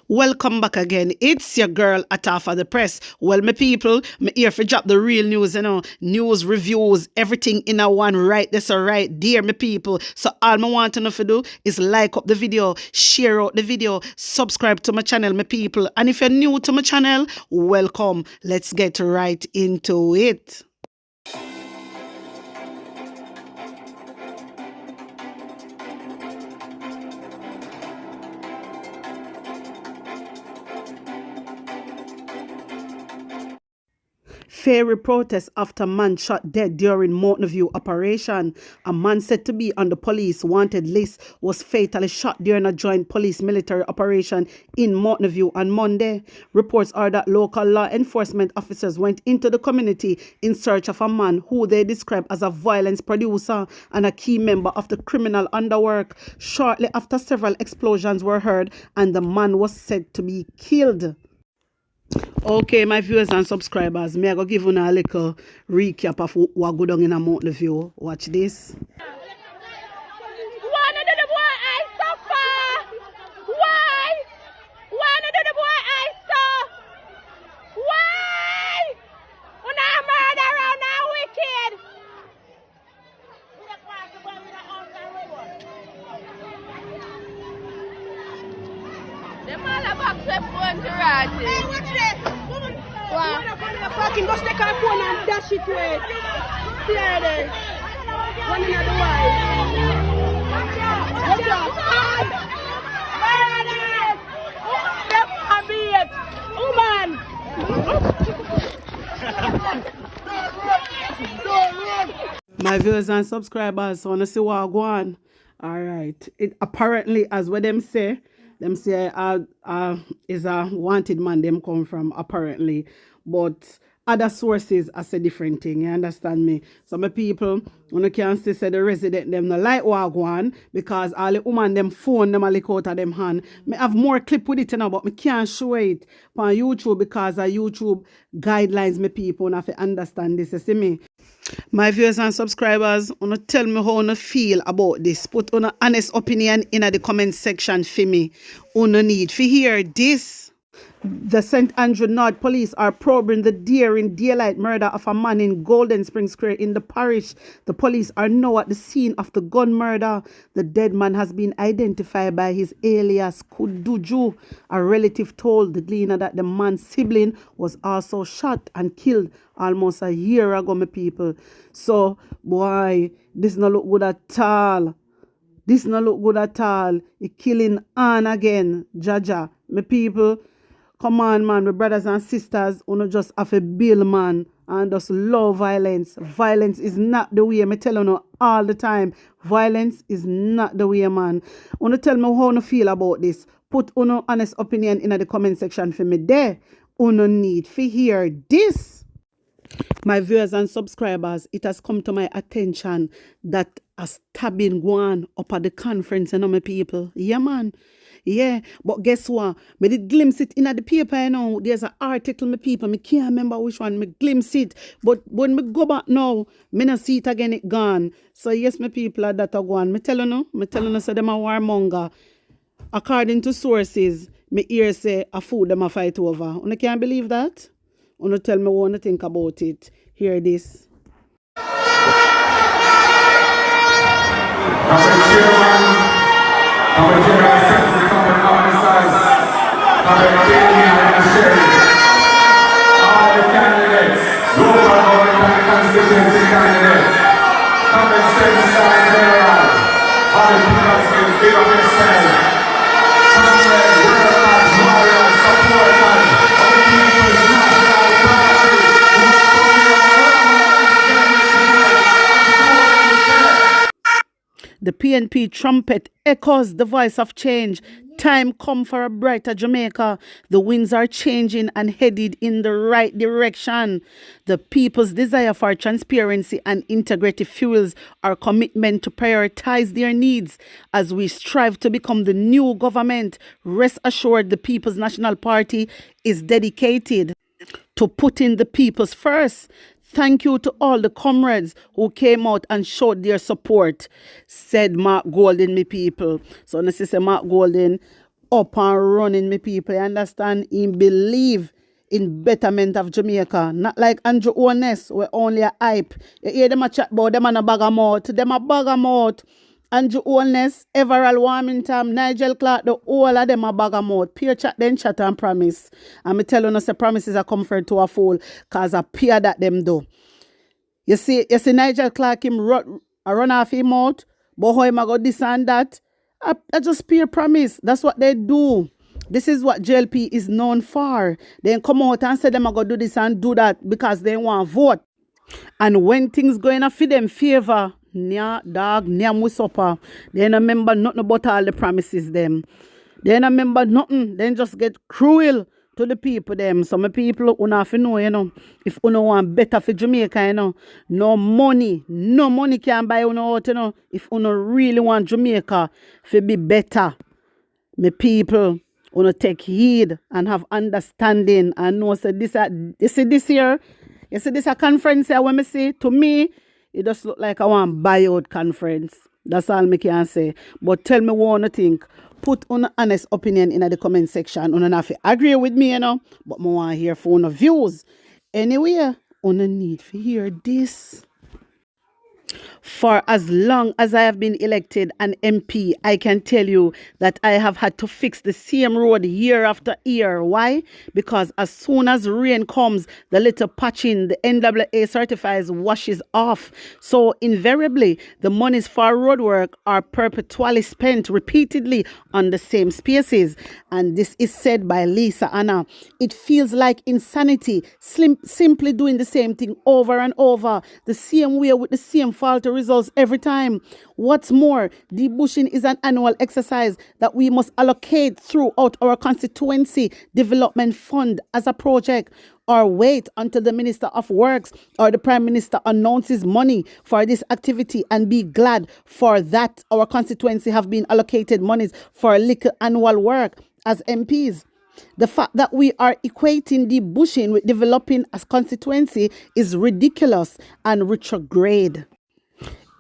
Welcome back again. It's your girl Atafa the Press. Well, my people, me here for drop the real news, news, reviews, everything in a one right. That's all right, dear my people. So all I want to know to do is like up the video, share out the video, subscribe to my channel, my people. And if you're new to my channel, welcome. Let's get right into it. Fiery protests after man shot dead during Mountain View operation. A man said to be on the police wanted list was fatally shot during a joint police military operation in Mountain View on Monday. Reports are that local law enforcement officers went into the community in search of a man who they described as a violence producer and a key member of the criminal underworld. Shortly after, several explosions were heard and the man was said to be killed. Okay, my viewers and subscribers, may I go give you a little recap of what go down in a Mountain View. Watch this. Hey, watch that! Woman, fucking go stick her phone and dash it away. See her there. One in the wide. Watch out! My viewers and subscribers, so wanna see what go on. All right. It apparently, as what them say is a wanted man them come from apparently, but other sources are say different thing. You understand me? Some people when you can see say the resident them no like what go on because all the woman them phone them a lick out of them hand. Me have more clip with it but me can't show it on YouTube because of YouTube guidelines. Me people have to understand this. You see me? My viewers and subscribers, wanna tell me how you feel about this. Put on an honest opinion in the comment section for me. You need to hear this. The St. Andrew North police are probing the daring daylight murder of a man in Golden Spring Square in the parish. The police are now at the scene of the gun murder. The dead man has been identified by his alias Kuduju. A relative told the Gleaner that the man's sibling was also shot and killed almost a year ago, my people. So, boy, this no look good at all. This no look good at all. He killing on again, Jaja. My people, come on, man, my brothers and sisters, you just have a bill, man, and just love violence. Violence is not the way. I tell you all the time. Violence is not the way, man. You tell me how you feel about this. Put your honest opinion in the comment section for me there. You need to hear this. My viewers and subscribers, it has come to my attention that a stabbing going up at the conference, my people. Yeah, man. Yeah, but guess what? Me did glimpse it in the paper, There's an article, my people. Me can't remember which one. Me glimpse it. But when me go back now, me not see it again, it gone. So yes, my people are that are gone. Me tell you, so them a warmonger. According to sources, me hear say a food them a fight over. You can't believe that? You tell me what you think about it. Hear this. The PNP trumpet echoes the voice of change. Time come for a brighter Jamaica. The winds are changing and headed in the right direction. The people's desire for transparency and integrity fuels our commitment to prioritize their needs as we strive to become the new government. Rest assured, the People's National Party is dedicated to putting the people's first. Thank you to all the comrades who came out and showed their support, said Mark Golden, me people. So, this is Mark Golden up and running, me people. You understand? Him believe in betterment of Jamaica. Not like Andrew Ones, we only a hype. You hear them a chat about them and a bag of mouth. Them a bag of mouth. Andrew Ones, Everall Warmington, Nigel Clark, the whole of them a bag of mouth. Pure chat, then chat and promise. And me tell you, no, say promises are comfort to a fool, cause a peer that them do. You see Nigel Clark him run off him out, but how him a go this and that. I just peer promise. That's what they do. This is what JLP is known for. They come out and say them are going to do this and do that because they want to vote. And when things going to feed them favor, nya dog, nya musopper, they don't remember nothing about all the promises them. They don't remember nothing. They just get cruel to the people them. Some people who have to know, you know, if you want better for Jamaica, you know, no money can buy you out, you know, if you really want Jamaica to be better. My people want to take heed and have understanding and know say this year, you see this a conference here when me see, to me, it just look like I want buyout conference. That's all me can say. But tell me what you think. Put on honest opinion in the comment section. You don't have to agree with me, you know, but I want to hear for your views. Anyway, you don't need to hear this. For as long as I have been elected an MP, I can tell you that I have had to fix the same road year after year. Why? Because as soon as rain comes, the little patching the NAA certifies washes off. So invariably, the monies for road work are perpetually spent repeatedly on the same spaces. And this is said by Lisa Anna. It feels like insanity, simply doing the same thing over and over, the same way with the same faulty results every time. What's more, debushing is an annual exercise that we must allocate throughout our constituency development fund as a project, or wait until the Minister of Works or the Prime Minister announces money for this activity and be glad for that our constituency have been allocated monies for little annual work as MPs. The fact that we are equating debushing with developing as constituency is ridiculous and retrograde.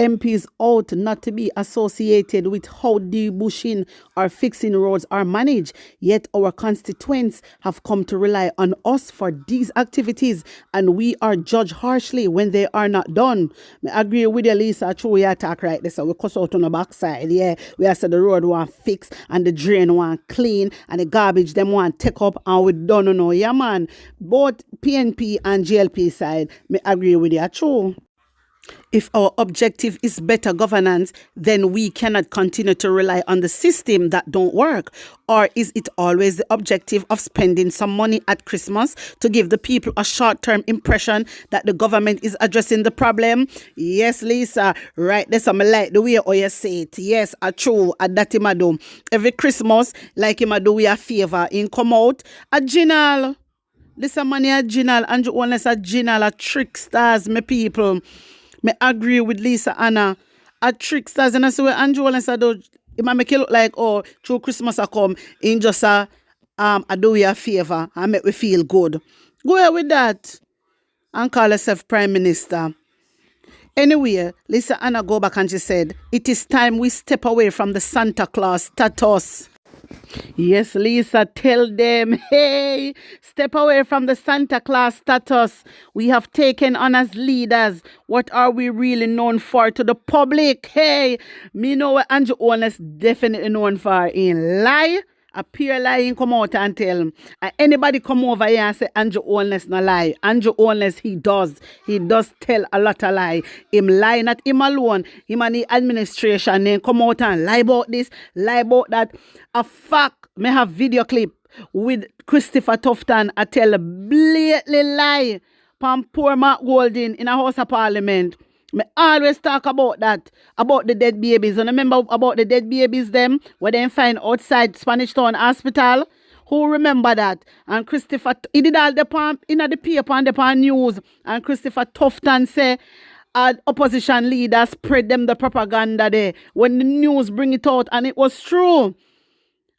MPs ought not to be associated with how debushing or fixing roads are managed. Yet our constituents have come to rely on us for these activities, and we are judged harshly when they are not done. I agree with you, Lisa. True, we attack right there. So we cuss out on the backside. Yeah, we have said the road want fix and the drain want clean and the garbage them want take up and we don't know. Yeah, man. Both PNP and GLP side, me agree with you. True. If our objective is better governance, then we cannot continue to rely on the system that don't work. Or is it always the objective of spending some money at Christmas to give the people a short-term impression that the government is addressing the problem? Yes, Lisa, right. That's some like the way you say it. Yes, true. That him do. Every Christmas, like him do we a favor in come out a general. Listen, money a general, and you want a general, a tricksters, my people. Me agree with Lisa Anna. A tricksters, and I say, Andrew Wallace, it might make it look like, oh, through Christmas I come in just I do you a favor and make we feel good. Go ahead with that and call herself Prime Minister. Anyway, Lisa Anna go back and she said, it is time we step away from the Santa Claus status. Yes, Lisa, tell them, hey, step away from the Santa Claus status we have taken on as leaders. What are we really known for to the public? Hey, me know what Andrew Honest definitely known for in lie. A pure lying come out and tell him. Anybody come over here and say Andrew Honest no lie. Andrew Honest, he does tell a lot of lie. Him lie, not him alone. Him and the administration then come out and lie about this, lie about that. A fact, may have video clip with Christopher Tufton. I tell a blatantly lie. Pam poor Mark Golding in a House of Parliament. Me always talk about that, about the dead babies. And remember about the dead babies them, where they find outside Spanish Town Hospital? Who remember that? And Christopher, he did all the pump in the paper and the news. And Christopher Tufton say, opposition leaders spread them the propaganda there. When the news bring it out, and it was true.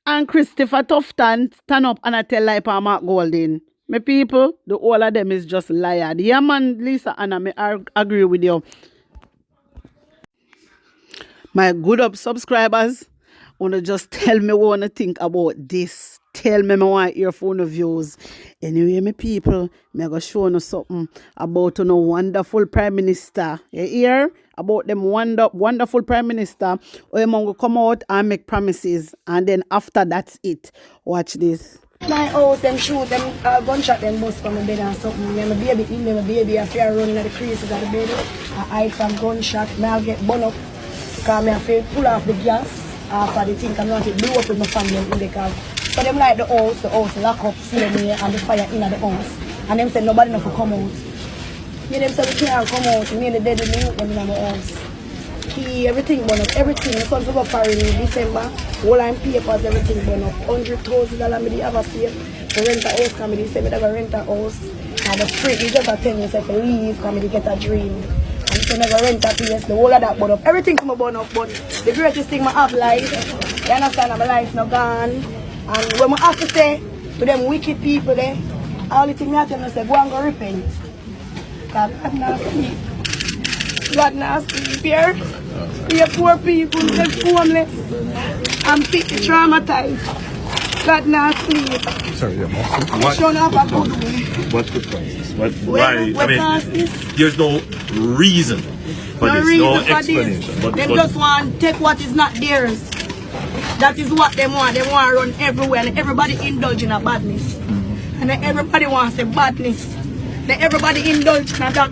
And Christopher Tufton stand up and I tell lie for Mark Golding. My people, the whole of them is just liar. Yeah, man, Lisa Anna, I agree with you. My good up subscribers, wanna just tell me what you think about this. Tell me I want to hear from the views. Anyway, my people, me go show you something about a wonderful Prime Minister. You hear? About them wonderful Prime Minister. Or you go come out and make promises. And then after that's it. Watch this. My house, them shoot, them gunshot, them bust from the bed and something. Yeah, my baby in there, my baby, I feel running at the creases of the bed. I hide from gunshot, I'll get burned up. Because I feel pull off the gas after the thing, I'm going to blow up with my family in the car. So them like the house lock up, see them here, and the fire in the house. And them say nobody enough to come out. Me them say we can't come out, me and the dead them in my house. Key, everything burn up, everything. The son go foreign in December, whole line papers, everything burn up. $100,000 me have a pay to rent a house, because me say me never rent a house. And the street, you just tell me to leave, because me get a dream. And so never rent a place, the whole of that burn up. Everything come burn up, but the greatest thing I have life, you understand, my life not gone. And when I have to say to them wicked people there, all the thing I tell them is go and go repent. Because God not sleep. God not sleep here. We are poor people, they're homeless. And people traumatized. God not sleep. Sorry, yeah, Showing up a good way. what's the process? Why? I mean, there's no reason for No this, reason no for explanation. this. But, Them just want to take what is not theirs. That is what they want. They want to run everywhere and everybody indulge in a badness. And then everybody wants a badness. Then everybody indulge in that.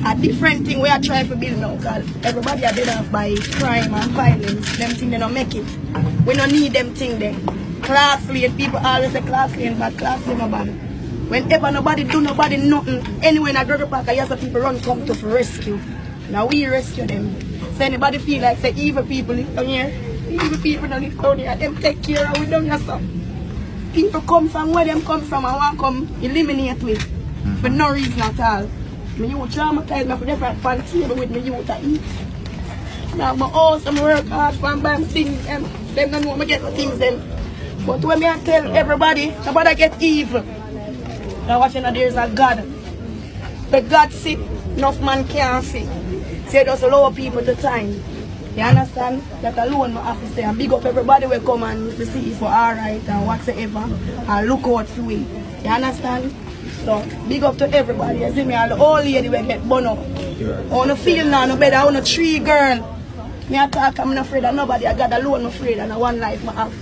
A different thing we are trying to build now, because everybody are dead off by crime and violence. Them things they don't make it. We don't need them things there. Class lane, people always say class lane, but class lane nobody. Whenever nobody do nobody nothing, anywhere in a Gregory Park, I hear some people run come to rescue. Now we rescue them. So anybody feel like say evil people live down here, evil people don't live down here, them take care of we down here so. People come from where them come from and want come eliminate with for no reason at all. My youth traumatized me for different pan table with my youth to eat. Now my house, I work hard for and buy things, them don't know me get the things them. But when I tell everybody, nobody get evil. Now watching that there's a God. But God see, enough man can't see. So just allow people to time. You understand? That alone I have to say and big up everybody will come and see if we're alright and whatsoever and look out for we. You understand? So big up to everybody. You see me and the old lady will get burned up. I want to feel now no better, I want a tree girl. Me I talk, I'm not afraid of nobody. I got alone, I'm afraid and one life I have.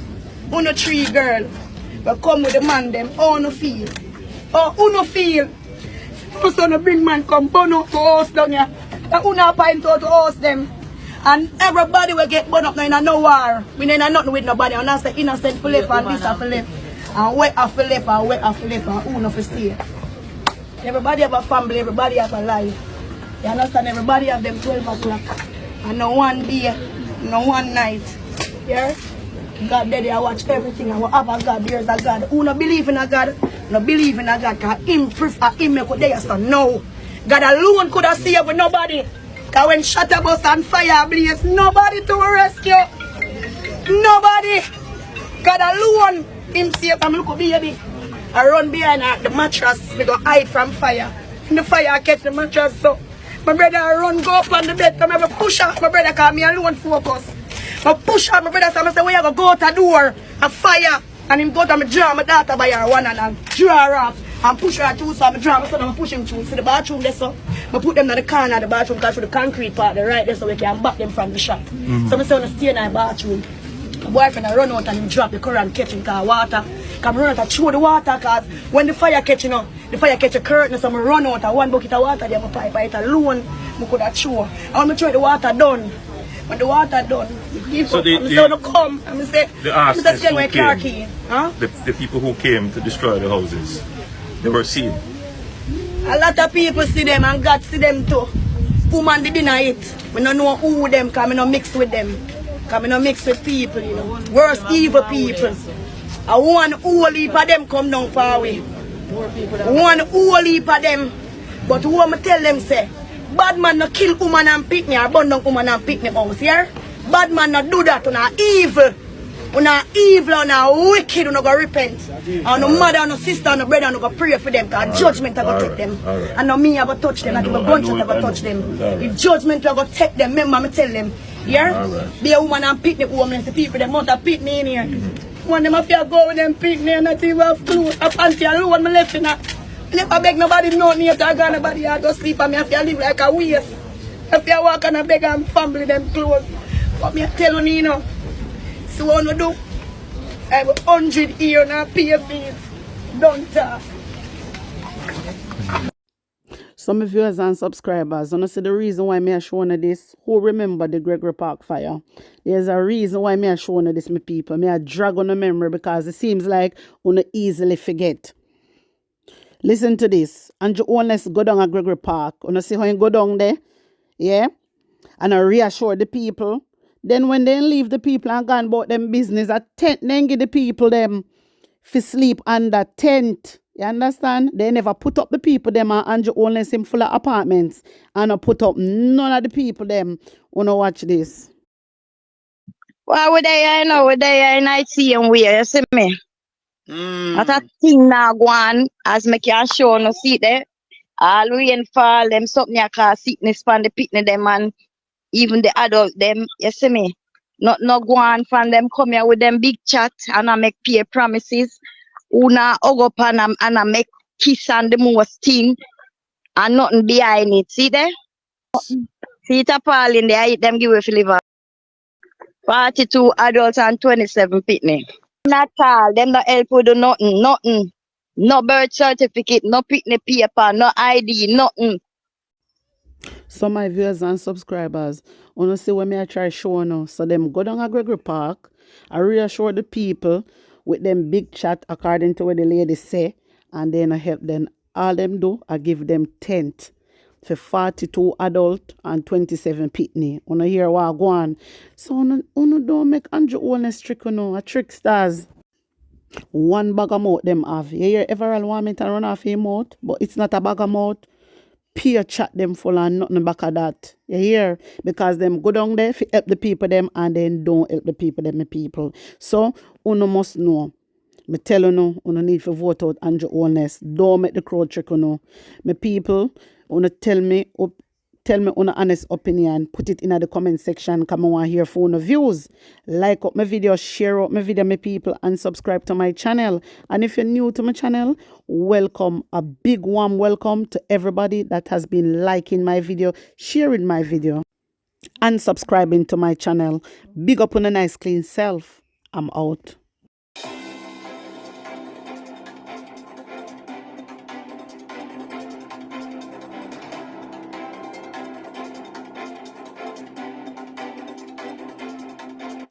On a tree girl, but come with the man them, on the field. Oh, uno feel. So son bring man come burn up to us down here. And uno point out to us them. And everybody will get burn up now in no war. We ain't nothing with nobody. And I say innocent for left and this for left. And wet for left and wet for left and uno for stay. Everybody have a family, everybody have a life. You understand? Everybody have them 12 o'clock. And no one day, no one night. Yeah? God there, I watch everything. I have a God, there's a God. Who no believe in a God, no believe in a God. Because him prefer him make what they say no. God alone could have saved with nobody. Because when shutter bus and fire blaze, nobody to rescue. Nobody. God alone, him save. I'm look baby. I run behind the mattress. We go hide from fire. In the fire, I catch the mattress. So my brother run, go up on the bed. Come have a push up. My brother call me alone focus. I push up my brother, so I say, we have to go to the door, a fire, and him go to me draw my daughter by her one and draw her off, and push her through, so I draw my son and push him through. See the bathroom there, so I put them in the corner of the bathroom, because through the concrete part, the right there, so we can back them from the shot. So I say, I stay in the bathroom. My boyfriend I run out and him drop the current catching car water. Because I run out and throw the water, because when the fire catching up, the fire catch a curtain, so I run out and one bucket of water, there my pipe, I it alone, I could have throw. And when I throw the water done, when the water done, so they come and say, the arsonists who came, huh? the people who came to destroy the houses, they were seen. A lot of people see them and God see them too. Woman they deny it. We don't know who them because we don't mix with them. Because we don't mix with people, you know. Worse evil people. And one whole heap of them come down far away. One whole heap of them. But who am I tell them say? Bad man no kill woman and pick me or burn down woman and pick me house, yeah? Bad man no do that, you know, evil. You know, evil, you know, wicked, you know, go repent. And no mother, no sister, no brother, no go pray for them, because judgment I go take them. And no me I go touch them, not even bunch I go touch them. The judgment I go take them, remember me tell them, Yeah? Alright. Be a woman and picnic homeless, the people, them mother picnic in here. One them have to go with them picnic and not even have clothes. A panty alone, me left in that. I never beg nobody no near to go nobody I go sleep and me have to live like a waste. If you walk and I beg and family them clothes. But me tell you, know. So what you do? I have 100 here and I pay fees. Don't talk. Some viewers and subscribers, you see the reason why me are showing you this. Who remember the Gregory Park fire? There's a reason why me are showing you this, my people. Me are drag on the memory because it seems like you easily forget. Listen to this. And you honest go down at Gregory Park. You see how you go down there? Yeah? And I reassure the people. Then when they leave the people and gone about them business, a tent, then give the people them for sleep under tent. You understand? They never put up the people them and you only see full of apartments. And I put up none of the people them. Wanna watch this. Well, with they I know, with they I night see and where, you see me? That's a thing now go on, as me can show no see there. All rain fall, them something you cause sickness from the picnic them and even the adult them, you see me? Not go on from them come here with them big chat and I make peer promises. Una hug up and I make kiss and the most thing and nothing behind it. See there? See it appalling there, I eat them give away for liver. 42 adults and 27 picnic. Not all, them not help with do nothing. No birth certificate, no picnic paper, no ID, nothing. So my viewers and subscribers, wanna see when me I try show now. So them go down at Gregory Park. I reassure the people with them big chat according to what the lady say. And then I help them. All them do, I give them tent for 42 adult and 27 pitney. Wanna hear what I go on. So uno don't make Andrew honest trick, a tricksters. One bag of mouth them have. You hear everyone want me to run off your mouth, but it's not a bag of mouth. Peer chat them full and nothing back of that. You hear? Because them go down there to help the people them and then don't help the people them, my people. So, uno must know. Me tell you, uno need to vote out Andrew honest. Don't make the crowd trick, My people, uno tell me una honest opinion. Put it in the comment section. Come on, hear for una views. Like up my video, share up my video, my people, and subscribe to my channel. And if you're new to my channel, welcome. A big warm welcome to everybody that has been liking my video, sharing my video, and subscribing to my channel. Big up on a nice clean self. I'm out.